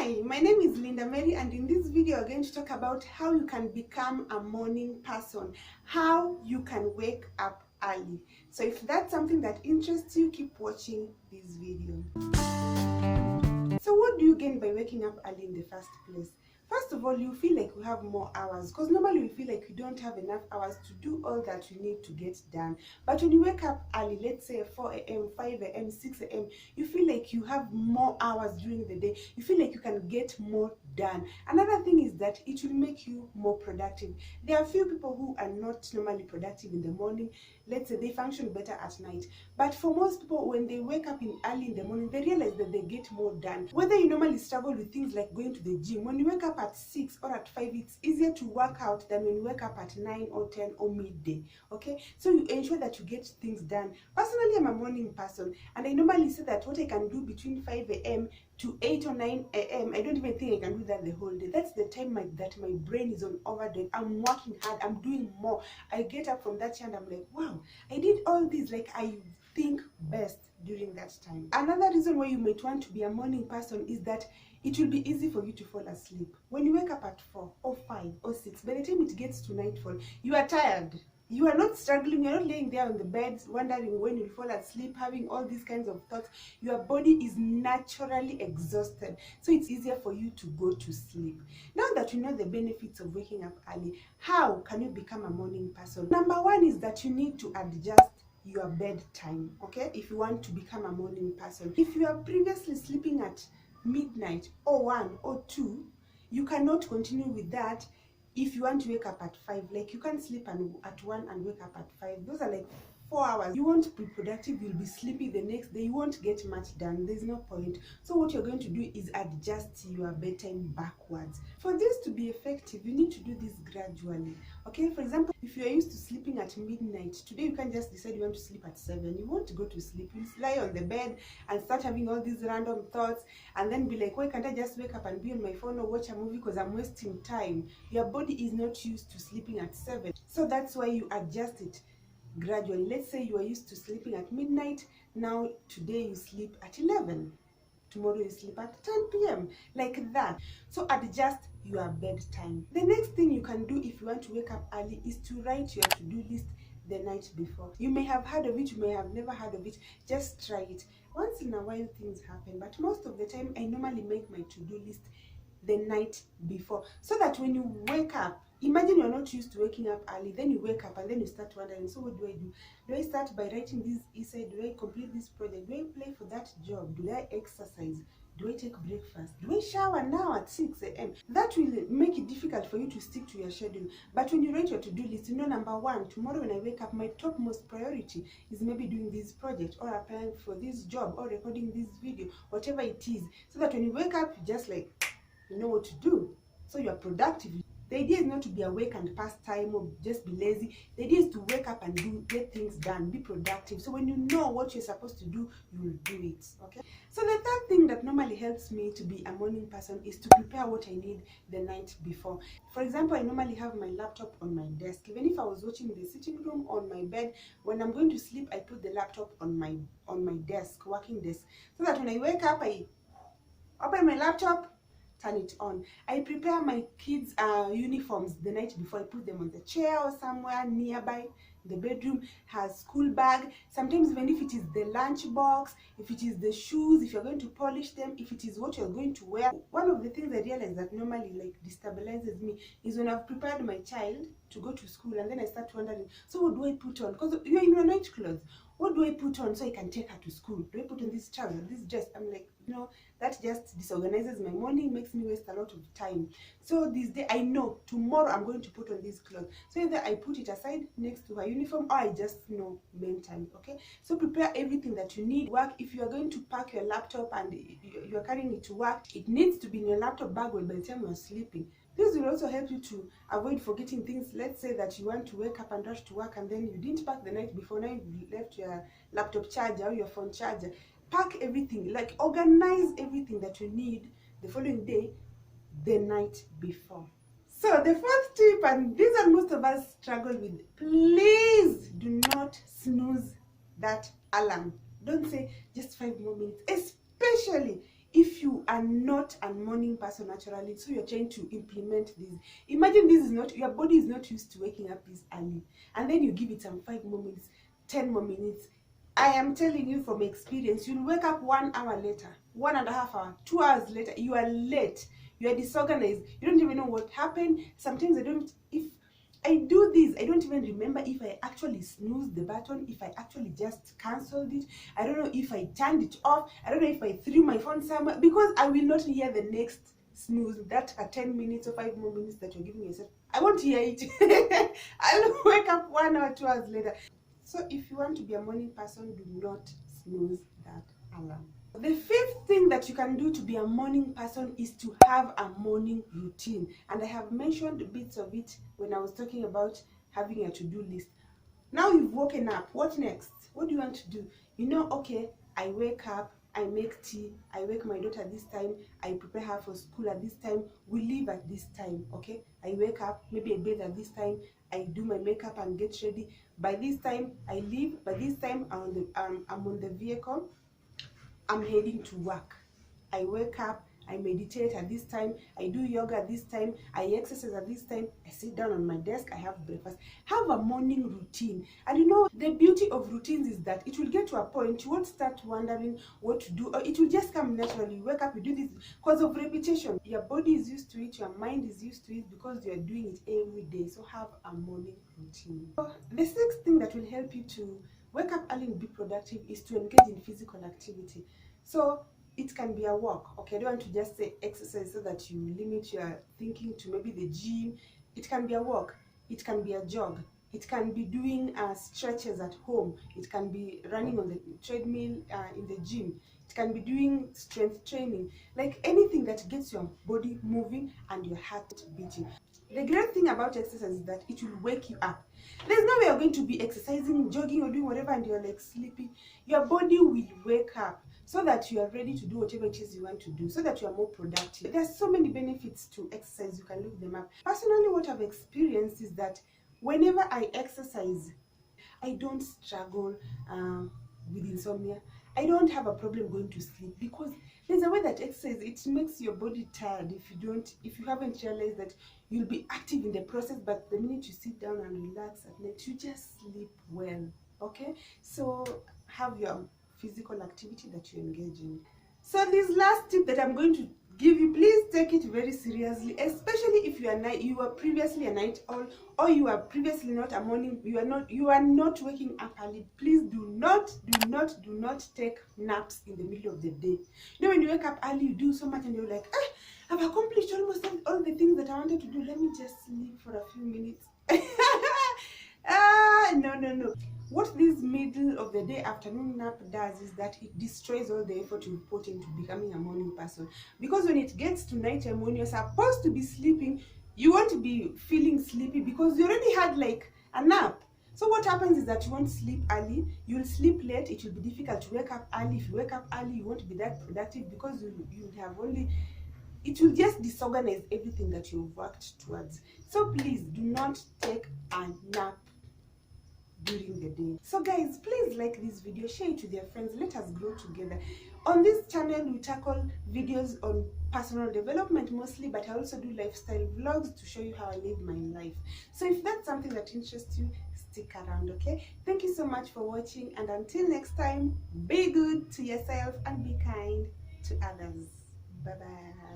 Hi, my name is Linda Mary, and in this video I'm going to talk about how you can become a morning person, how you can wake up early. So if that's something that interests you, keep watching this video. So what do you gain by waking up early in the first place? First of all, you feel like you have more hours, because normally we feel like you don't have enough hours to do all that you need to get done. But when you wake up early, let's say 4 a.m., 5 a.m., 6 a.m., you feel like you have more hours during the day. You feel like you can get more done. Another thing is that it will make you more productive. There are few people who are not normally productive in the morning. Let's say they function better at night. But for most people, when they wake up early in the morning, they realize that they get more done. Whether you normally struggle with things like going to the gym, when you wake up at 6 or at 5, it's easier to work out than when you wake up at 9 or 10 or midday. Okay, so you ensure that you get things done. Personally, I'm a morning person, and I normally say that what I can do between 5 a.m. to 8 or 9 a.m. I don't even think I can do that the whole day. That's the time that my brain is on overdrive. I'm working hard, I'm doing more. I get up from that chair and I'm like, wow, I did all this. Like, I think best during that time. Another reason why you might want to be a morning person is that it will be easy for you to fall asleep. When you wake up at 4 or 5 or 6, by the time it gets to nightfall, you are tired. You are not struggling, you're not laying there on the bed wondering when you'll fall asleep, having all these kinds of thoughts. Your body is naturally exhausted, so it's easier for you to go to sleep. Now that you know the benefits of waking up early, how can you become a morning person? Number one is that you need to adjust your bedtime, okay? If you want to become a morning person. If you are previously sleeping at midnight or 1 or 2, you cannot continue with that. If you want to wake up at 5, like you can't sleep at 1 and wake up at 5. Those are like 4 hours. You won't be productive, you'll be sleepy the next day, you won't get much done. There's no point. So what you're going to do is adjust your bedtime backwards. For this to be effective, you need to do this gradually. Okay, for example, if you're used to sleeping at midnight, today you can't just decide you want to sleep at 7. You won't go to sleep. You'll lie on the bed and start having all these random thoughts and then be like, why can't I just wake up and be on my phone or watch a movie because I'm wasting time? Your body is not used to sleeping at 7. So that's why you adjust it gradually. Let's say you are used to sleeping at midnight. Now today you sleep at 11. Tomorrow you sleep at 10 p.m. like that. So adjust your bedtime. The next thing you can do if you want to wake up early is to write your to-do list the night before. You may have heard of it, you may have never heard of it. Just try it. Once in a while things happen, but most of the time I normally make my to-do list the night before, so that when you wake up, imagine you're not used to waking up early, then you wake up and then you start wondering, so what do I do? Do I start by writing this essay? Do I complete this project? Do I apply for that job? Do I exercise? Do I take breakfast? Do I shower now at 6 a.m.? That will make it difficult for you to stick to your schedule. But when you write your to-do list, you know, number one, tomorrow when I wake up, my topmost priority is maybe doing this project or applying for this job or recording this video, whatever it is. So that when you wake up, you just like, you know what to do. So you are productive. The idea is not to be awake and pass time or just be lazy. The idea is to wake up and get things done, be productive. So when you know what you're supposed to do, you will do it. Okay. So the third thing that normally helps me to be a morning person is to prepare what I need the night before. For example, I normally have my laptop on my desk. Even if I was watching the sitting room on my bed, when I'm going to sleep, I put the laptop on my desk, working desk, so that when I wake up, I open my laptop, turn it on. I prepare my kids' uniforms the night before. I put them on the chair or somewhere nearby. The bedroom has school bag. Sometimes even if it is the lunch box, if it is the shoes, if you're going to polish them, if it is what you're going to wear. One of the things I realize that normally like destabilizes me is when I've prepared my child to go to school and then I start wondering, so what do I put on? Because you're in your night clothes. What do I put on so I can take her to school? Do I put on this trouser, this dress? I'm like, no, that just disorganizes my morning, makes me waste a lot of time. So this day, I know tomorrow I'm going to put on this clothes. So either I put it aside next to her uniform or I just know mentally, okay? So prepare everything that you need. Work, if you are going to pack your laptop and you're carrying it to work, it needs to be in your laptop bag by the time you're sleeping. This will also help you to avoid forgetting things. Let's say that you want to wake up and rush to work and then you didn't pack the night before. Now you've left your laptop charger or your phone charger. Pack everything, like organize everything that you need the following day the night before. So the fourth tip, and this one most of us struggle with, please do not snooze that alarm. Don't say just 5 more minutes, especially if you are not a morning person naturally, so you're trying to implement this, imagine this is not, your body is not used to waking up this early, and then you give it some 5 more minutes, 10 more minutes. I am telling you from experience, you'll wake up 1 hour later, 1.5 hours, 2 hours later, you are late, you are disorganized, you don't even know what happened. Sometimes if I do this, I don't even remember if I actually snoozed the button, if I actually just cancelled it. I don't know if I turned it off. I don't know if I threw my phone somewhere, because I will not hear the next snooze, that 10 minutes or 5 more minutes that you're giving yourself. I won't hear it. I'll wake up 1 or 2 hours later. So if you want to be a morning person, do not snooze that alarm. The fifth thing that you can do to be a morning person is to have a morning routine. And I have mentioned bits of it when I was talking about having a to-do list. Now you've woken up, what next? What do you want to do? You know, okay, I wake up, I make tea, I wake my daughter at this time, I prepare her for school at this time, we leave at this time, okay? I wake up, maybe I bathe at this time, I do my makeup and get ready. By this time, I leave. By this time, I'm on the vehicle, I'm heading to work. I wake up, I meditate at this time, I do yoga at this time, I exercise at this time, I sit down on my desk, I have breakfast. Have a morning routine. And you know, the beauty of routines is that it will get to a point you won't start wondering what to do, or it will just come naturally. You wake up, you do this because of repetition. Your body is used to it, your mind is used to it, because you are doing it every day. So have a morning routine. So the sixth thing that will help you to wake up early and be productive is to engage in physical activity. So it can be a walk, okay? I don't want to just say exercise so that you limit your thinking to maybe the gym. It can be a walk, it can be a jog, it can be doing stretches at home, it can be running on the treadmill in the gym, it can be doing strength training, like anything that gets your body moving and your heart beating. The great thing about exercise is that it will wake you up. There's no way you're going to be exercising, jogging, or doing whatever and you're like sleepy. Your body will wake up so that you are ready to do whatever it is you want to do, so that you are more productive. There's so many benefits to exercise, you can look them up. Personally, what I've experienced is that whenever I exercise, I don't struggle with insomnia. I don't have a problem going to sleep, because there's a way that exercise, it makes your body tired if you haven't realized that you'll be active in the process, but the minute you sit down and relax at night, you just sleep well. Okay, so have your physical activity that you engage in. So this last tip that I'm going to give you, please take it very seriously, especially if you were previously a night owl, or you are previously not a morning, you are not waking up early. Please do not take naps in the middle of the day. You know, when you wake up early, you do so much and you're like, I've accomplished almost all the things that I wanted to do, let me just sleep for a few minutes. No. What this middle of the day afternoon nap does is that it destroys all the effort you put into becoming a morning person. Because when it gets to nighttime, when you're supposed to be sleeping, you won't be feeling sleepy because you already had like a nap. So what happens is that you won't sleep early, you'll sleep late, it will be difficult to wake up early. If you wake up early, you won't be that productive, because you have only, it will just disorganize everything that you've worked towards. So please do not take a nap during the day. So guys, please like this video, share it with your friends, let us grow together. On this channel we tackle videos on personal development mostly, but I also do lifestyle vlogs to show you how I live my life. So if that's something that interests you, stick around, okay? Thank you so much for watching, and until next time, be good to yourself and be kind to others. Bye bye.